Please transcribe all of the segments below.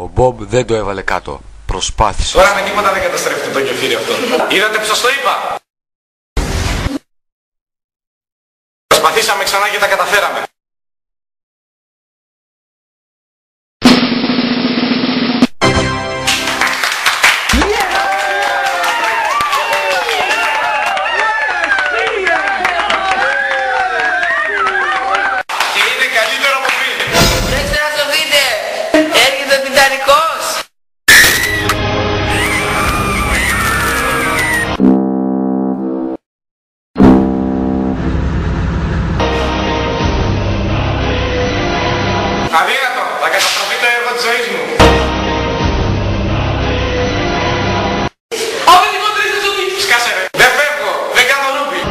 Ο Μπομπ δεν το έβαλε κάτω. Προσπάθησε. Τώρα με τίποτα δεν καταστρέφεται το γεφύρι αυτό. Είδατε που σας το είπα. Προσπαθήσαμε ξανά και τα καταφέραμε. Αδύνατο, θα καταστροφεί το έργο της ζωής μου. Αφεντικό τρίστε ζωτή! Σκάσε ρε, δεν φεύγω, δεν κάνω ρούπι.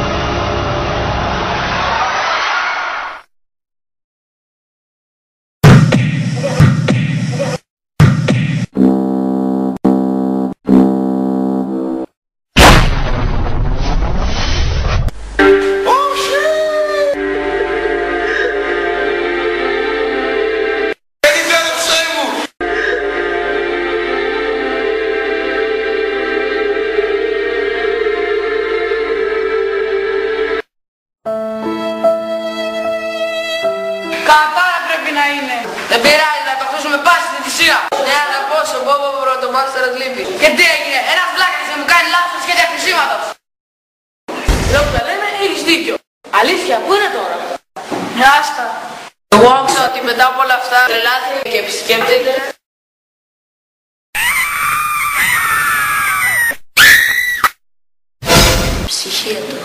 Κατάρα πρέπει να είναι. Δεν πειράζει να το χτίσουμε πάση στη θυσία. Ναι, αλλά πόσο Μπόμπο πρωτομάστερος λείπει. Και τι έγινε, ένας βλάκας να μου κάνει λάθος σχέδια χρησίματος. Εδώ που τα λέμε έχεις δίκιο. Αλήθεια, πού είναι τώρα? Άστα. Εγώ άκουσα ότι μετά από όλα αυτά τρελάθηκε και επισκέπτεται. Ψυχία του.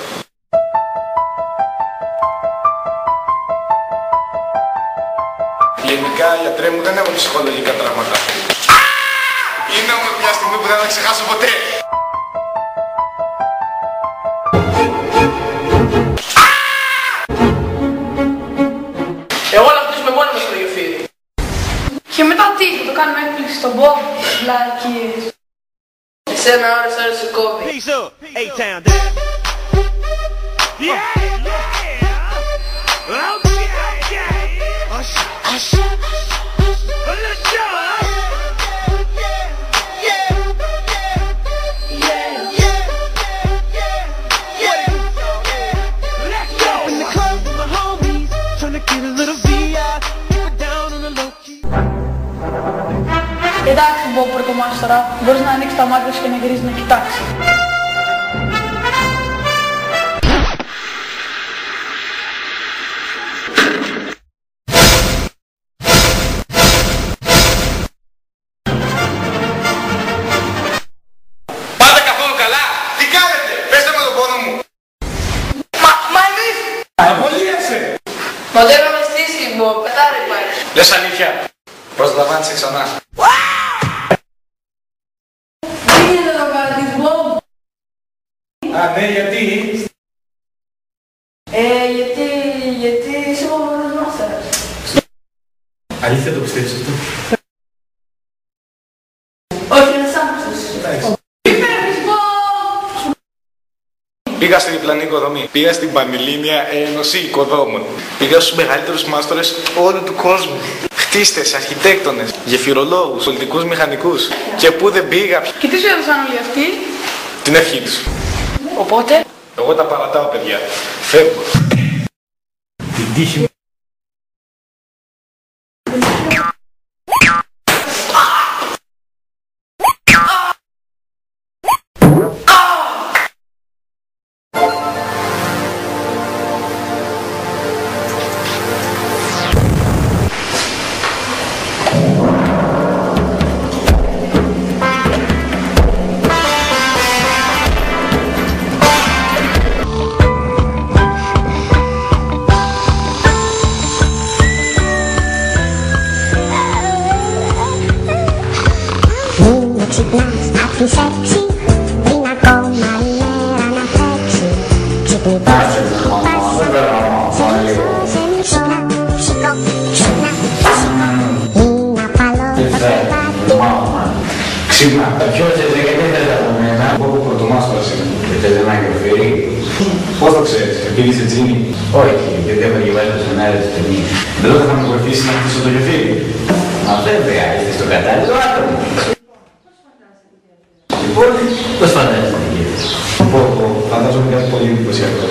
Γενικά, γιατρέ μου, δεν έχω ψυχολογικά τραύματα. Είναι όμως μια στιγμή που δεν θα ξεχάσω ποτέ. Εγώ να χτίσουμε μόνοι μας το γεφύρι. Και μετά τι, θα το κάνουμε έκπληξη στον Μπομπ, βλακίες. Εσένα ώρες σου κόβει. Peace up, A-Town. Yeah, yeah. Okay, yeah. Let's go. Εντάξει Μπομπ πρωτομάστορα, μπορείς να ανοίξεις τα μάτια σου και να γυρίσεις να κοιτάξεις. Πάτε καθόλου καλά, τι κάνετε, πέστε με τον πόνο μου. Μα εμείς! Απολύεσαι. Μα δεν έχουμε στήσει Μπομπ, κατάρα υπάρχει. Λες αλήθεια, προσλαμβάνεσαι ξανά. Τι γίνεται εδώ πέρα της Μπομπ? Α, ναι, γιατί? Γιατί είσαι ο πρωτομάστερας. Αλήθεια το πιστεύεις αυτό? Όχι, είναι σαν αυτός. Τι παίρνεις Μπομπ! Πήγα στη διπλανή οικοδομή. Πήγα στην Πανελλήνια Ένωση Οικοδόμων. Πήγα στους μεγαλύτερους μάστορες όλου του κόσμου. Χτίστες, αρχιτέκτονες, γεφυρολόγους, πολιτικούς μηχανικούς. Και πού δεν πήγα. Και τι σου έδωσαν όλοι αυτοί? Την ευχή τους. Οπότε? Εγώ τα παρατάω, παιδιά. Φεύγω. Την τύχη μου. Ξυπνάς, άφησε έξι, πριν ακόμα η μέρα να τρέξει. Ξυπνητός, σε μισό να σηκώ, ξυπνά, σηκώ. Είναι απαλό, θα περπάτη. Ξύπνα, ποιος δεν θέλετε από μένα. Εγώ που πρωτομάστορας είμαι. Δεν θέλετε ένα γεφύρι. Πώς το ξέρεις, επειδή είσαι τζίνι? Όχι, γιατί έχω διαβάσει το σενάριο της ταινίας. Δεν θα με βοηθήσει να χτίσω το γεφύρι. Μα βέβαια, είστε στο κατάλληλο άτομο. Λοιπόν, πώς φαντάζεσαι η γέφυρα? Φαντάζομαι κάτι πολύ εντυπωσιακό.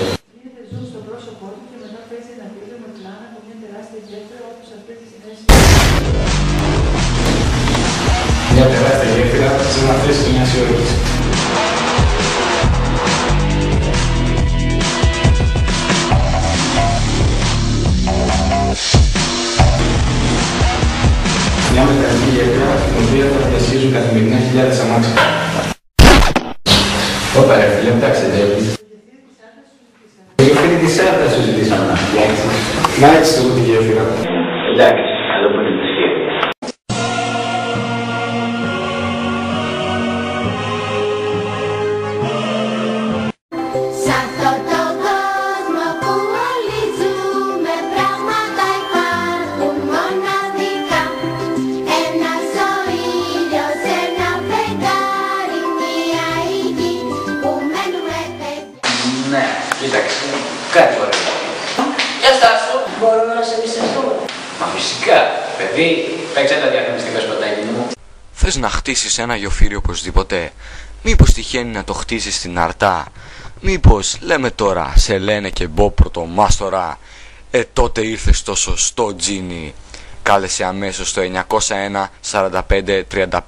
Μια τεράστια γέφυρα σε ένα θέση του μιας όρκης. Μια μηχανική γέφυρα, την οποία θα διασχίζουν καθημερινά χιλιάδες αμάξια. Όπα ρε φίλε, εντάξει τέλει. Το γεφύρι της Άρτας σου ζητήσαμε να φτιάξεις. Να έχεις εγώ τη γέφυρα. Εντάξει, καλό που είναι τα σχέδια. Σ' αυτόν τον κόσμο που όλοι ζούμε, πράγματα υπάρχουν μοναδικά. Ένας ο ήλιος, ένα φεγγάρι, μια γη που μένουμε παιδιά. Ναι, κοίταξε, κάτι ωραίο. Γεια στάσου. Μπορούμε να σε εμπιστευτούμε. Μα φυσικά, παιδί, παίξε τα διαφημιστικά σποτάκι μου. Θες να χτίσεις ένα γεωφύριο οπωσδήποτε? Μήπως τυχαίνει να το χτίσεις στην Αρτά? Μήπως, λέμε τώρα, σε λένε και Μπο Πρωτομάστορα? Τότε ήρθες στο σωστό τζίνι. Κάλεσε αμέσως το 901 45 35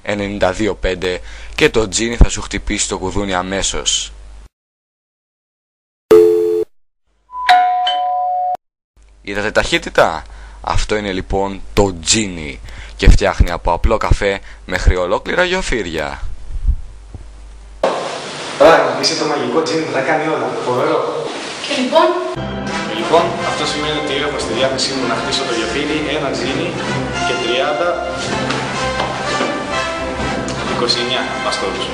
92 5 και το τζίνι θα σου χτυπήσει το κουδούνι αμέσως. Είδατε ταχύτητα? Αυτό είναι λοιπόν το τζίνι και φτιάχνει από απλό καφέ μέχρι ολόκληρα γεωφύρια. Πράγμα, είσαι το μαγικό τζίνι που τα κάνει όλα. Φοβερό. Και λοιπόν, Λοιπόν, αυτό σημαίνει ότι έχω στη διάθεσή μου να χτίσω το γεφύρι, ένα τζίνι και 30 29 παστόρους.